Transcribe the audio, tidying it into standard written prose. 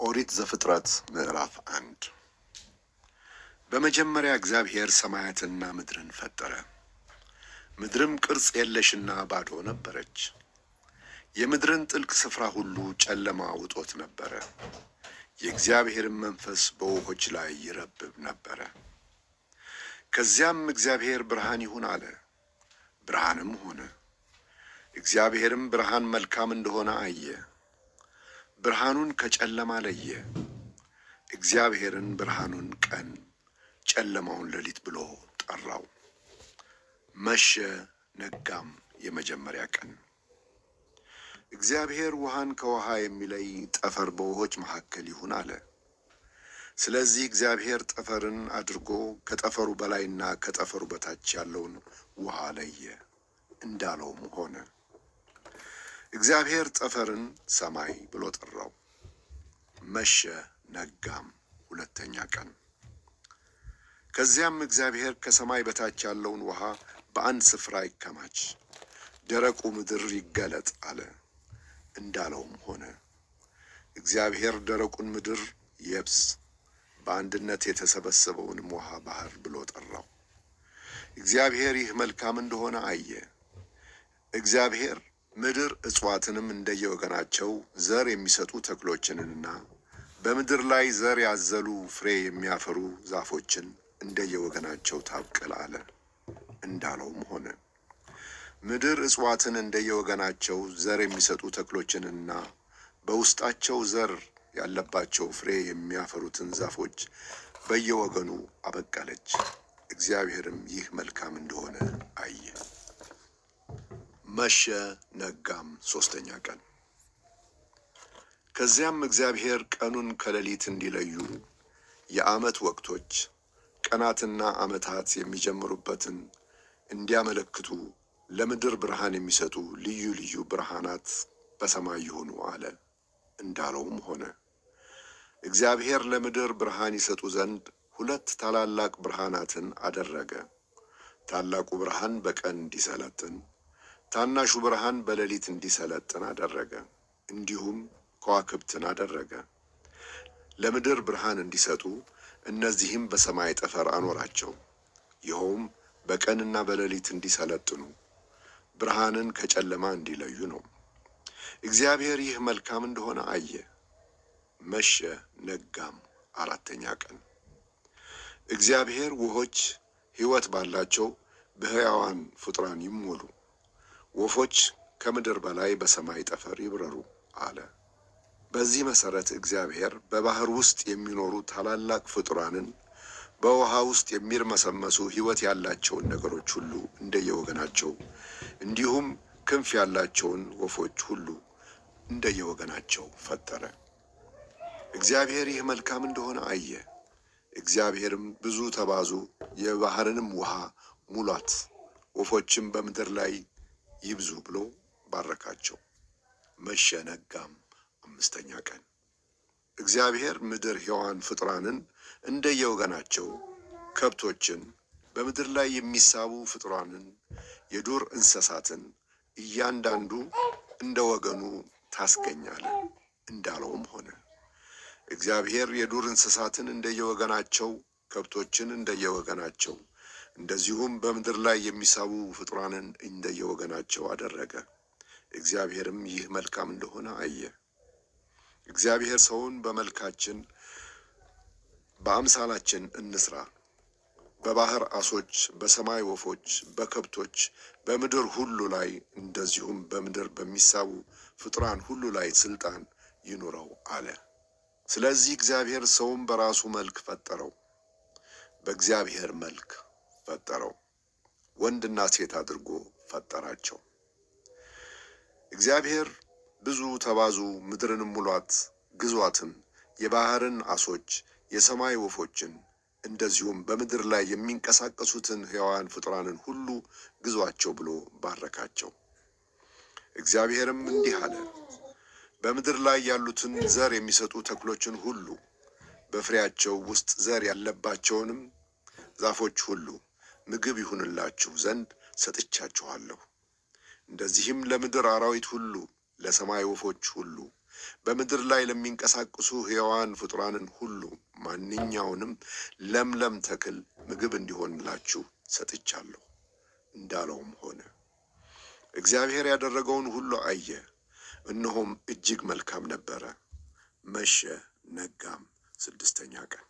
ኦሪት ዘፍጥረት ምዕራፍ 1 በመጀመሪያ እግዚአብሔር ሰማያትንና ምድርን ፈጠረ። ምድርም ቅርጽ የለሽና ባዶ ነበረች። የምድርን ጥልቅ ስፍራ ሁሉ ጨለማ ውጦት ነበረ። የእግዚአብሔርም መንፈስ በውኆች ላይ ይረብብ ነበረ። ከዚያም እግዚአብሔር ብርሃን ይሁን አለ፣ ብርሃንም ሆነ። እግዚአብሔርም ብርሃን መልካም እንደሆነ አየ። ብርሃኑን ከጨለማ ለየ። እግዚአብሔርን ብርሃኑን ቀን፣ ጨለማውን ሌሊት ብሎ ጠራው። መሸ፣ ነጋም፣ የመጀመሪያ ቀን። እግዚአብሔር ውሃን ከውሃ የሚለይ ጠፈር በውኆች መካከል ይሁን አለ። ስለዚህ እግዚአብሔር ጠፈርን አድርጎ ከጠፈሩ በላይና ከጠፈሩ በታች ያለውን ውሃ ለየ፣ እንዳለውም ሆነ። እግዚአብሔር ጠፈርን ሰማይ ብሎ ጠራው። መሸ፣ ነጋም፣ ሁለተኛ ቀን። ከዚያም እግዚአብሔር ከሰማይ በታች ያለውን ውሃ በአንድ ስፍራ ይከማች፣ ደረቁ ምድር ይገለጥ አለ፣ እንዳለውም ሆነ። እግዚአብሔር ደረቁን ምድር የብስ፣ በአንድነት የተሰበሰበውንም ውሃ ባህር ብሎ ጠራው። እግዚአብሔር ይህ መልካም እንደሆነ አየ። እግዚአብሔር ምድር እጽዋትንም እንደየወገናቸው ዘር የሚሰጡ ተክሎችንና በምድር ላይ ዘር ያዘሉ ፍሬ የሚያፈሩ ዛፎችን እንደየወገናቸው ታብቅል አለ፣ እንዳለውም ሆነ። ምድር እጽዋትን እንደየወገናቸው ዘር የሚሰጡ ተክሎችንና በውስጣቸው ዘር ያለባቸው ፍሬ የሚያፈሩትን ዛፎች በየወገኑ አበቀለች። እግዚአብሔርም ይህ መልካም እንደሆነ አየ። መሸ፣ ነጋም፣ ሶስተኛ ቀን። ከዚያም እግዚአብሔር ቀኑን ከሌሊት እንዲለዩ የዓመት ወቅቶች ቀናትና ዓመታት የሚጀምሩበትን እንዲያመለክቱ ለምድር ብርሃን የሚሰጡ ልዩ ልዩ ብርሃናት በሰማይ ይሁኑ አለ፣ እንዳለውም ሆነ። እግዚአብሔር ለምድር ብርሃን ይሰጡ ዘንድ ሁለት ታላላቅ ብርሃናትን አደረገ። ታላቁ ብርሃን በቀን እንዲሰለጥን፣ ታናሹ ብርሃን በሌሊት እንዲሰለጥን አደረገ። እንዲሁም ከዋክብትን አደረገ ለምድር ብርሃን እንዲሰጡ። እነዚህም በሰማይ ጠፈር አኖራቸው። ይኸውም በቀንና በሌሊት እንዲሰለጥኑ፣ ብርሃንን ከጨለማ እንዲለዩ ነው። እግዚአብሔር ይህ መልካም እንደሆነ አየ። መሸ፣ ነጋም፣ አራተኛ ቀን። እግዚአብሔር ውኆች ሕይወት ባላቸው በሕያዋን ፍጡራን ይሞሉ፣ ወፎች ከምድር በላይ በሰማይ ጠፈር ይብረሩ አለ። በዚህ መሰረት እግዚአብሔር በባህር ውስጥ የሚኖሩ ታላላቅ ፍጡራንን፣ በውሃ ውስጥ የሚርመሰመሱ ሕይወት ያላቸውን ነገሮች ሁሉ እንደየወገናቸው፣ እንዲሁም ክንፍ ያላቸውን ወፎች ሁሉ እንደየወገናቸው ፈጠረ። እግዚአብሔር ይህ መልካም እንደሆነ አየ። እግዚአብሔርም ብዙ ተባዙ፣ የባህርንም ውሃ ሙሏት፣ ወፎችም በምድር ላይ ይብዙ ብሎ ባረካቸው። መሸ፣ ነጋም፣ አምስተኛ ቀን። እግዚአብሔር ምድር ሕያዋን ፍጡራንን እንደየወገናቸው፣ ከብቶችን፣ በምድር ላይ የሚሳቡ ፍጡራንን፣ የዱር እንስሳትን እያንዳንዱ እንደ ወገኑ ታስገኛለ፣ እንዳለውም ሆነ። እግዚአብሔር የዱር እንስሳትን እንደየወገናቸው፣ ከብቶችን እንደየወገናቸው፣ እንደዚሁም በምድር ላይ የሚሳቡ ፍጡራንን እንደየወገናቸው አደረገ። እግዚአብሔርም ይህ መልካም እንደሆነ አየ። እግዚአብሔር ሰውን በመልካችን በአምሳላችን እንስራ፣ በባህር ዓሦች፣ በሰማይ ወፎች፣ በከብቶች፣ በምድር ሁሉ ላይ እንደዚሁም በምድር በሚሳቡ ፍጡራን ሁሉ ላይ ስልጣን ይኑረው አለ። ስለዚህ እግዚአብሔር ሰውን በራሱ መልክ ፈጠረው፣ በእግዚአብሔር መልክ ፈጠረው፣ ወንድና ሴት አድርጎ ፈጠራቸው። እግዚአብሔር ብዙ ተባዙ፣ ምድርንም ሙሏት፣ ግዟትም፣ የባህርን ዓሦች፣ የሰማይ ወፎችን፣ እንደዚሁም በምድር ላይ የሚንቀሳቀሱትን ሕያዋን ፍጡራንን ሁሉ ግዟቸው ብሎ ባረካቸው። እግዚአብሔርም እንዲህ አለ፣ በምድር ላይ ያሉትን ዘር የሚሰጡ ተክሎችን ሁሉ፣ በፍሬያቸው ውስጥ ዘር ያለባቸውንም ዛፎች ሁሉ ምግብ ይሁንላችሁ ዘንድ ሰጥቻችኋለሁ። እንደዚህም ለምድር አራዊት ሁሉ፣ ለሰማይ ወፎች ሁሉ፣ በምድር ላይ ለሚንቀሳቀሱ ሕያዋን ፍጡራንን ሁሉ ማንኛውንም ለምለም ተክል ምግብ እንዲሆንላችሁ ሰጥቻለሁ እንዳለውም ሆነ። እግዚአብሔር ያደረገውን ሁሉ አየ፣ እነሆም እጅግ መልካም ነበረ። መሸ፣ ነጋም፣ 6ኛ ቀን።